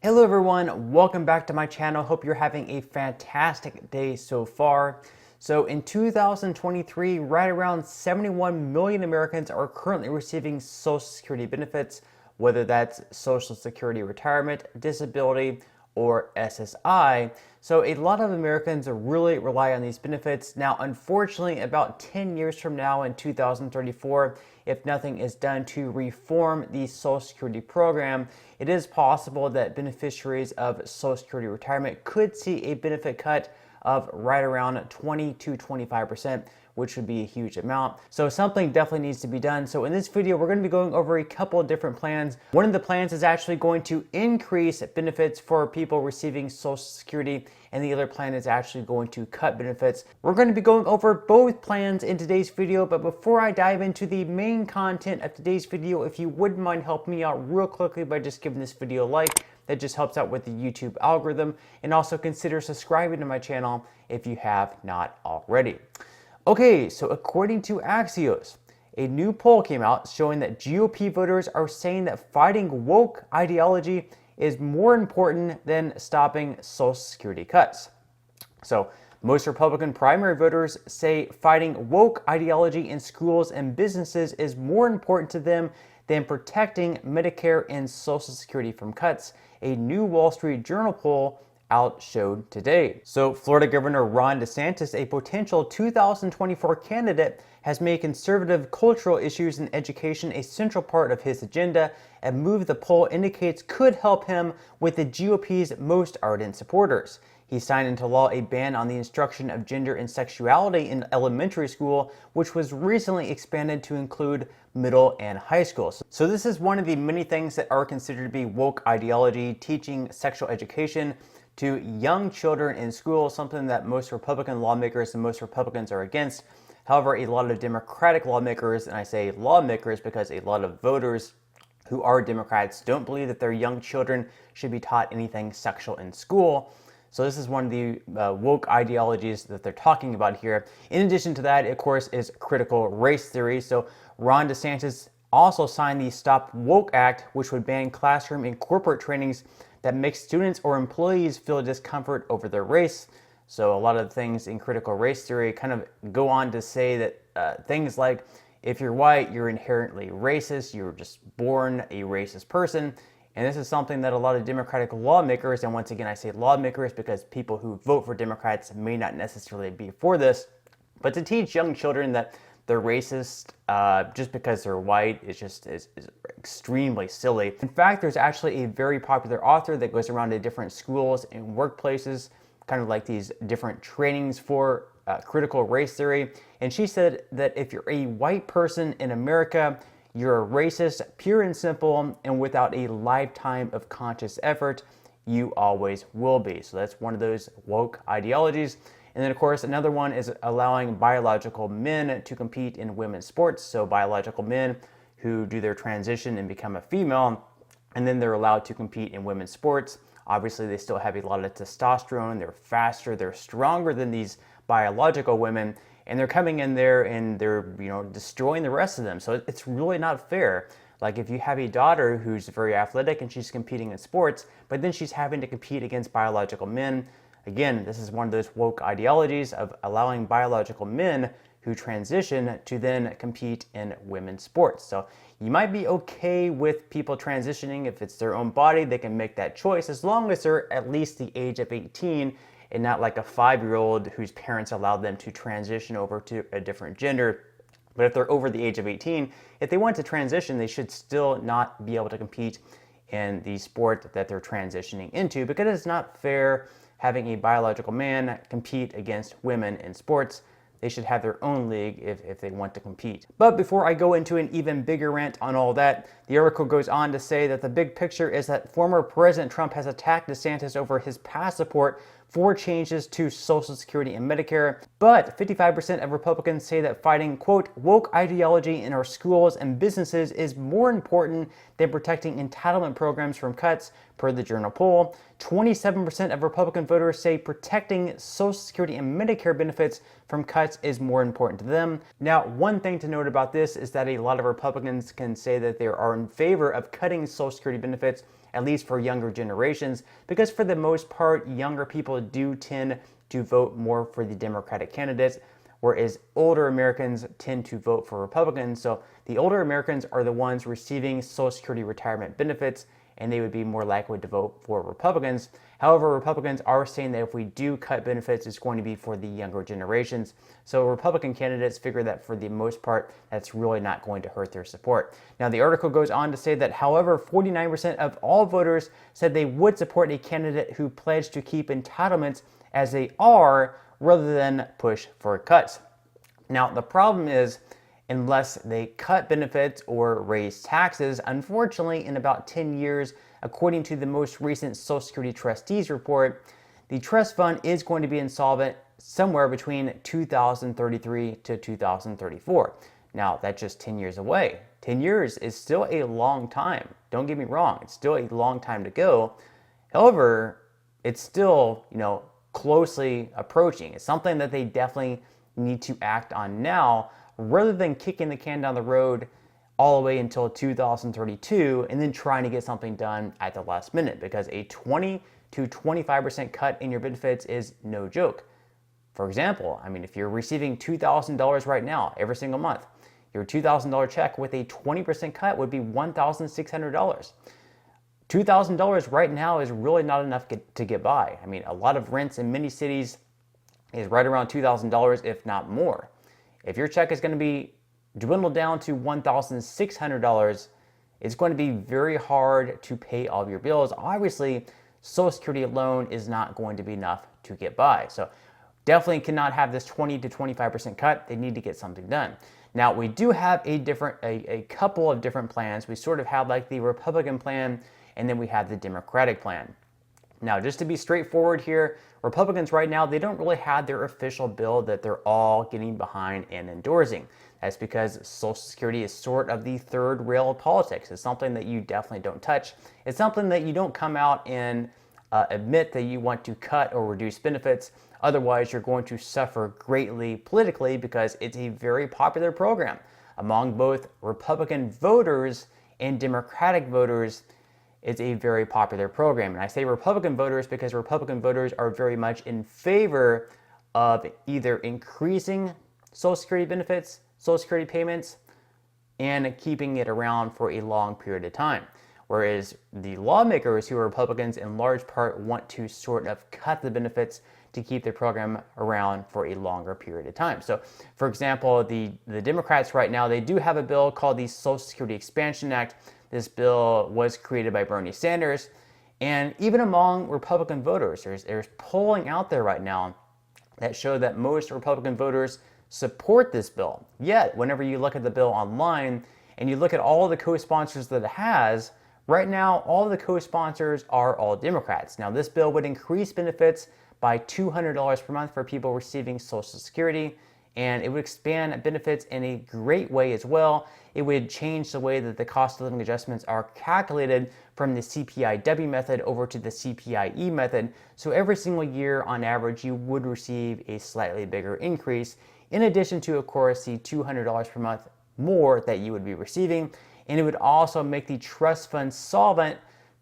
Hello everyone, welcome back to my channel. Hope you're having a fantastic day so far. So in 2023, right around 71 million Americans are currently receiving Social Security benefits, whether that's Social Security retirement, disability, or SSI. So a lot of Americans really rely on these benefits. Now, unfortunately, about 10 years from now in 2034, if nothing is done to reform the Social Security program, it is possible that beneficiaries of Social Security retirement could see a benefit cut of right around 20 to 25%, which would be a huge amount. So something definitely needs to be done. So in this video, we're going to be going over a couple of different plans. One of the plans is actually going to increase benefits for people receiving Social Security, and the other plan is actually going to cut benefits. We're going to be going over both plans in today's video, but before I dive into the main content of today's video, if you wouldn't mind helping me out real quickly by just giving this video a like, that just helps out with the YouTube algorithm, and also consider subscribing to my channel if you have not already. Okay, so according to Axios, a new poll came out showing that GOP voters are saying that fighting woke ideology is more important than stopping Social Security cuts. So most Republican primary voters say fighting woke ideology in schools and businesses is more important to them than protecting Medicare and Social Security from cuts, a new Wall Street Journal poll out showed today. So Florida Governor Ron DeSantis, a potential 2024 candidate, has made conservative cultural issues in education a central part of his agenda, a move the poll indicates could help him with the GOP's most ardent supporters. He signed into law a ban on the instruction of gender and sexuality in elementary school, which was recently expanded to include middle and high schools. So this is one of the many things that are considered to be woke ideology, teaching sexual education to young children in school, something that most Republican lawmakers and most Republicans are against. However, a lot of Democratic lawmakers, and I say lawmakers because a lot of voters who are Democrats don't believe that their young children should be taught anything sexual in school. So this is one of the woke ideologies that they're talking about here. In addition to that, of course, is critical race theory. So Ron DeSantis also signed the Stop Woke Act, which would ban classroom and corporate trainings that make students or employees feel discomfort over their race. So a lot of things in critical race theory kind of go on to say that things like, if you're white, you're inherently racist, you're just born a racist person. And this is something that a lot of Democratic lawmakers, and once again I say lawmakers because people who vote for Democrats may not necessarily be for this, but to teach young children that they're racist just because they're white is extremely silly. In fact, there's actually a very popular author that goes around to different schools and workplaces, kind of like these different trainings for critical race theory. And she said that if you're a white person in America, you're a racist, pure and simple, and without a lifetime of conscious effort, you always will be. So that's one of those woke ideologies. And then, of course, another one is allowing biological men to compete in women's sports. So biological men who do their transition and become a female, and then they're allowed to compete in women's sports. Obviously, they still have a lot of testosterone. They're faster. They're stronger than these biological women. And they're coming in there and they're, destroying the rest of them. So it's really not fair. Like if you have a daughter who's very athletic and she's competing in sports, but then she's having to compete against biological men. Again, this is one of those woke ideologies of allowing biological men who transition to then compete in women's sports. So you might be okay with people transitioning if it's their own body, they can make that choice as long as they're at least the age of 18 and not like a 5-year-old whose parents allowed them to transition over to a different gender. But if they're over the age of 18, if they want to transition, they should still not be able to compete in the sport that they're transitioning into, because it's not fair having a biological man compete against women in sports. They should have their own league if they want to compete. But before I go into an even bigger rant on all that, the article goes on to say that the big picture is that former President Trump has attacked DeSantis over his past support for changes to Social Security and Medicare, but 55% of Republicans say that fighting, quote, woke ideology in our schools and businesses is more important than protecting entitlement programs from cuts, per the Journal poll. 27% of Republican voters say protecting Social Security and Medicare benefits from cuts is more important to them. Now, one thing to note about this is that a lot of Republicans can say that there are in favor of cutting Social Security benefits, at least for younger generations, because for the most part, younger people do tend to vote more for the Democratic candidates, whereas older Americans tend to vote for Republicans. So the older Americans are the ones receiving Social Security retirement benefits, and they would be more likely to vote for Republicans. However, Republicans are saying that if we do cut benefits, it's going to be for the younger generations. So Republican candidates figure that for the most part, that's really not going to hurt their support. Now, the article goes on to say that, however, 49% of all voters said they would support a candidate who pledged to keep entitlements as they are rather than push for cuts. Now, the problem is, unless they cut benefits or raise taxes, unfortunately, in about 10 years, according to the most recent Social Security Trustees report, the trust fund is going to be insolvent somewhere between 2033 to 2034. Now, that's just 10 years away. 10 years is still a long time. Don't get me wrong, it's still a long time to go. However, it's still, closely approaching. It's something that they definitely need to act on now, rather than kicking the can down the road all the way until 2032 and then trying to get something done at the last minute, because a 20 to 25% cut in your benefits is no joke. For example, if you're receiving $2,000 right now every single month, your $2,000 check with a 20% cut would be $1,600. $2,000 right now is really not enough to get by. A lot of rents in many cities is right around $2,000, if not more. If your check is going to be dwindled down to $1,600, it's going to be very hard to pay all of your bills. Obviously, Social Security alone is not going to be enough to get by. So definitely cannot have this 20 to 25% cut. They need to get something done. Now, we do have a couple of different plans. We sort of have like the Republican plan, and then we have the Democratic plan. Now, just to be straightforward here, Republicans right now, they don't really have their official bill that they're all getting behind and endorsing. That's because Social Security is sort of the third rail of politics. It's something that you definitely don't touch. It's something that you don't come out and admit that you want to cut or reduce benefits. Otherwise, you're going to suffer greatly politically, because it's a very popular program among both Republican voters and Democratic voters. It's a very popular program. And I say Republican voters because Republican voters are very much in favor of either increasing Social Security benefits, Social Security payments, and keeping it around for a long period of time. Whereas the lawmakers who are Republicans in large part want to sort of cut the benefits to keep the program around for a longer period of time. So, for example, the Democrats right now, they do have a bill called the Social Security Expansion Act. This bill was created by Bernie Sanders. And even among Republican voters, there's polling out there right now that show that most Republican voters support this bill. Yet, whenever you look at the bill online and you look at all the co-sponsors that it has, right now, all the co-sponsors are all Democrats. Now, this bill would increase benefits by $200 per month for people receiving Social Security, and it would expand benefits in a great way as well. It would change the way that the cost of living adjustments are calculated from the CPIW method over to the CPIE method. So every single year, on average, you would receive a slightly bigger increase, in addition to, of course, the $200 per month more that you would be receiving. And it would also make the trust fund solvent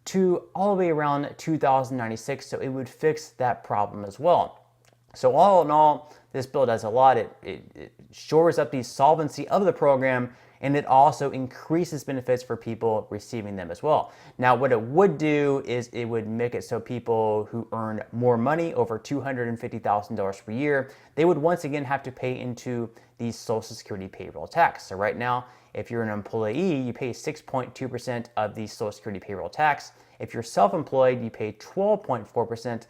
to all the way around 2096, so it would fix that problem as well. So all in all, this bill does a lot. It shores up the solvency of the program, and it also increases benefits for people receiving them as well. Now, what it would do is it would make it so people who earn more money, over $250,000 per year, they would once again have to pay into the Social Security payroll tax. So right now, if you're an employee, you pay 6.2% of the Social Security payroll tax. If you're self-employed, you pay 12.4%.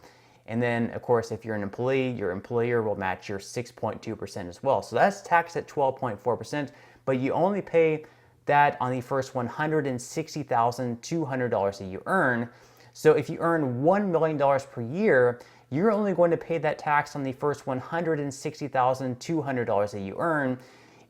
And then, of course, if you're an employee, your employer will match your 6.2% as well. So that's taxed at 12.4%, but you only pay that on the first $160,200 that you earn. So if you earn $1 million per year, you're only going to pay that tax on the first $160,200 that you earn.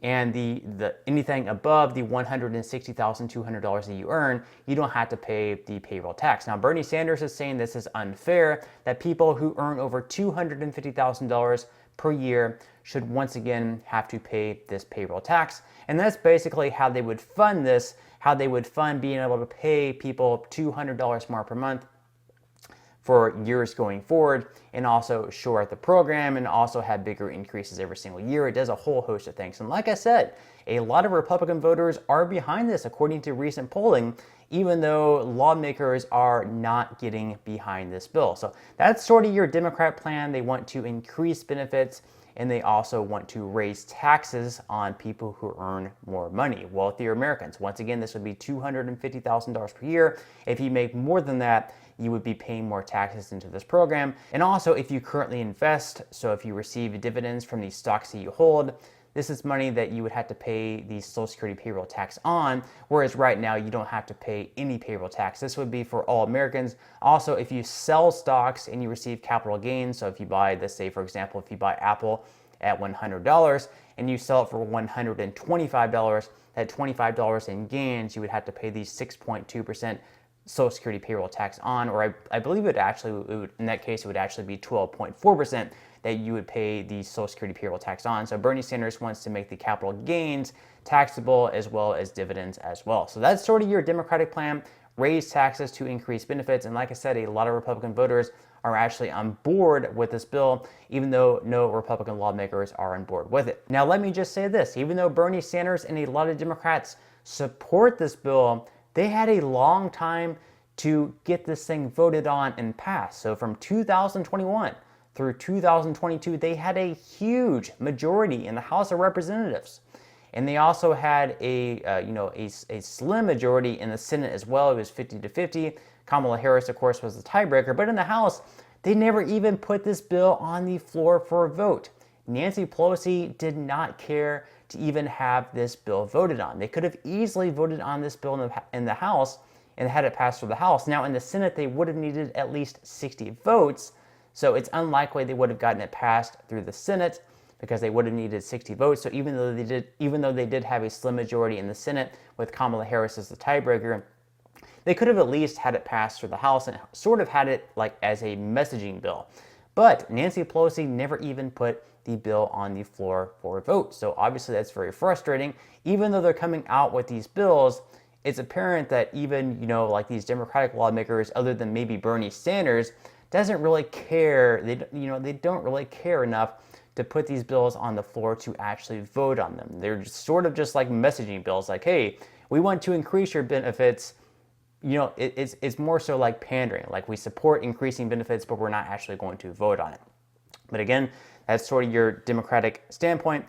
And the anything above the $160,200 that you earn, you don't have to pay the payroll tax. Now, Bernie Sanders is saying this is unfair, that people who earn over $250,000 per year should once again have to pay this payroll tax. And that's basically how they would fund this. how they would fund being able to pay people $200 more per month for years going forward, and also shore up the program and also have bigger increases every single year. It does a whole host of things. And like I said, a lot of Republican voters are behind this according to recent polling, even though lawmakers are not getting behind this bill. So that's sort of your Democrat plan. They want to increase benefits, and they also want to raise taxes on people who earn more money, wealthier Americans. Once again, this would be $250,000 per year. If you make more than that, you would be paying more taxes into this program. And also, if you currently invest, so if you receive dividends from the stocks that you hold, this is money that you would have to pay the Social Security payroll tax on, whereas right now you don't have to pay any payroll tax. This would be for all Americans. Also, if you sell stocks and you receive capital gains, so if you buy, let's say for example, if you buy Apple at $100 and you sell it for $125, that $25 in gains, you would have to pay the 6.2% Social Security payroll tax on, or I believe it would, in that case, it would actually be 12.4% that you would pay the Social Security payroll tax on. So Bernie Sanders wants to make the capital gains taxable as well as dividends as well. So that's sort of your Democratic plan, raise taxes to increase benefits. And like I said, a lot of Republican voters are actually on board with this bill, even though no Republican lawmakers are on board with it. Now, let me just say this, even though Bernie Sanders and a lot of Democrats support this bill, they had a long time to get this thing voted on and passed. So from 2021 through 2022, they had a huge majority in the House of Representatives. And they also had a slim majority in the Senate as well. It was 50-50. Kamala Harris, of course, was the tiebreaker. But in the House, they never even put this bill on the floor for a vote. Nancy Pelosi did not care to even have this bill voted on. They could have easily voted on this bill in the House and had it passed through the House. Now, in the Senate, they would have needed at least 60 votes. So it's unlikely they would have gotten it passed through the Senate because they would have needed 60 votes. So even though they did have a slim majority in the Senate with Kamala Harris as the tiebreaker, they could have at least had it passed through the House and sort of had it like as a messaging bill. But Nancy Pelosi never even put the bill on the floor for a vote. So obviously that's very frustrating. Even though they're coming out with these bills, it's apparent that even, like these Democratic lawmakers, other than maybe Bernie Sanders, doesn't really care. They don't really care enough to put these bills on the floor to actually vote on them. They're sort of just like messaging bills, like, hey, we want to increase your benefits. It's more so like pandering, like we support increasing benefits, but we're not actually going to vote on it. But again, that's sort of your Democratic standpoint.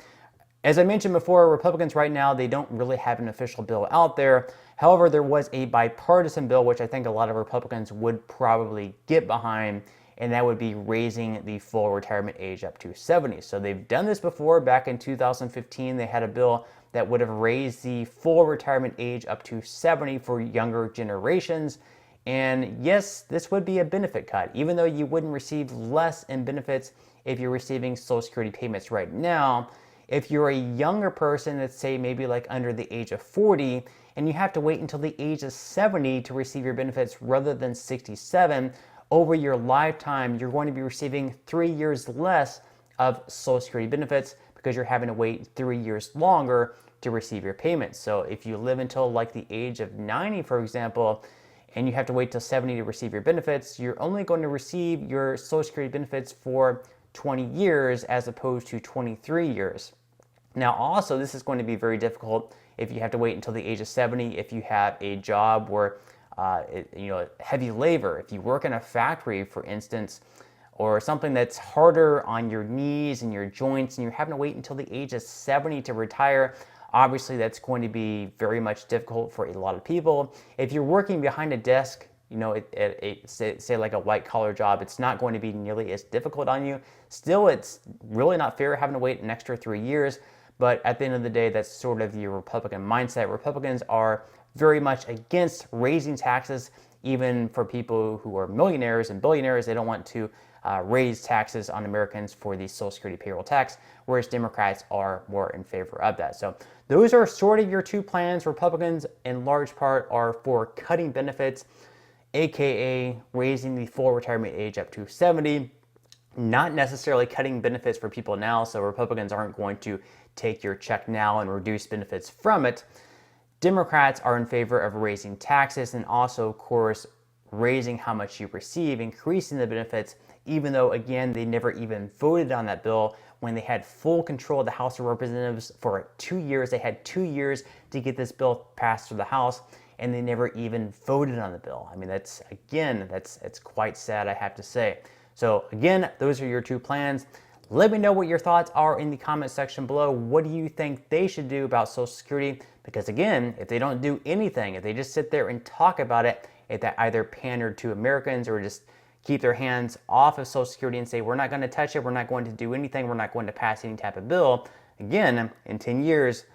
As I mentioned before, Republicans right now, they don't really have an official bill out there. However, there was a bipartisan bill, which I think a lot of Republicans would probably get behind, and that would be raising the full retirement age up to 70. So they've done this before. Back in 2015, they had a bill that would have raised the full retirement age up to 70 for younger generations. And yes, this would be a benefit cut, even though you wouldn't receive less in benefits if you're receiving Social Security payments right now. If you're a younger person, let's say maybe like under the age of 40, and you have to wait until the age of 70 to receive your benefits rather than 67, over your lifetime, you're going to be receiving 3 years less of Social Security benefits because you're having to wait 3 years longer to receive your payments. So if you live until like the age of 90, for example, and you have to wait till 70 to receive your benefits, you're only going to receive your Social Security benefits for 20 years as opposed to 23 years. Now, also, this is going to be very difficult if you have to wait until the age of 70, if you have a job where, heavy labor, if you work in a factory, for instance, or something that's harder on your knees and your joints, and you're having to wait until the age of 70 to retire. Obviously, that's going to be very much difficult for a lot of people. If you're working behind a desk, say like a white collar job, it's not going to be nearly as difficult on you. Still, it's really not fair having to wait an extra 3 years. But at the end of the day, that's sort of your Republican mindset. Republicans are very much against raising taxes, even for people who are millionaires and billionaires. They don't want to raise taxes on Americans for the Social Security payroll tax, whereas Democrats are more in favor of that. So those are sort of your two plans. Republicans, in large part, are for cutting benefits, aka raising the full retirement age up to 70, not necessarily cutting benefits for people now. So Republicans aren't going to take your check now and reduce benefits from it. Democrats are in favor of raising taxes and also, of course, raising how much you receive, increasing the benefits, even though, again, they never even voted on that bill when they had full control of the House of Representatives for 2 years. They had 2 years to get this bill passed through the House, and they never even voted on the bill. I mean, that's quite sad, I have to say. So again, those are your two plans. Let me know what your thoughts are in the comment section below. What do you think they should do about Social Security? Because again, if they don't do anything, if they just sit there and talk about it, if they either pander to Americans or just keep their hands off of Social Security and say, we're not going to touch it, we're not going to do anything, we're not going to pass any type of bill, again, in 10 years,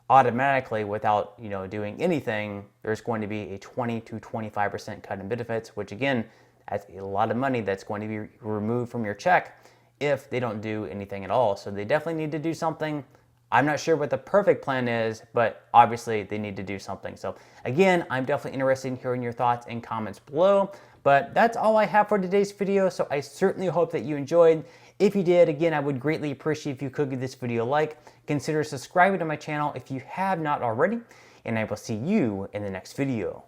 automatically, without doing anything, there's going to be a 20 to 25% cut in benefits, which again, that's a lot of money that's going to be removed from your check if they don't do anything at all. So they definitely need to do something. I'm not sure what the perfect plan is, but obviously they need to do something. So again, I'm definitely interested in hearing your thoughts and comments below. But that's all I have for today's video, so I certainly hope that you enjoyed. If you did, again, I would greatly appreciate if you could give this video a like. Consider subscribing to my channel if you have not already, and I will see you in the next video.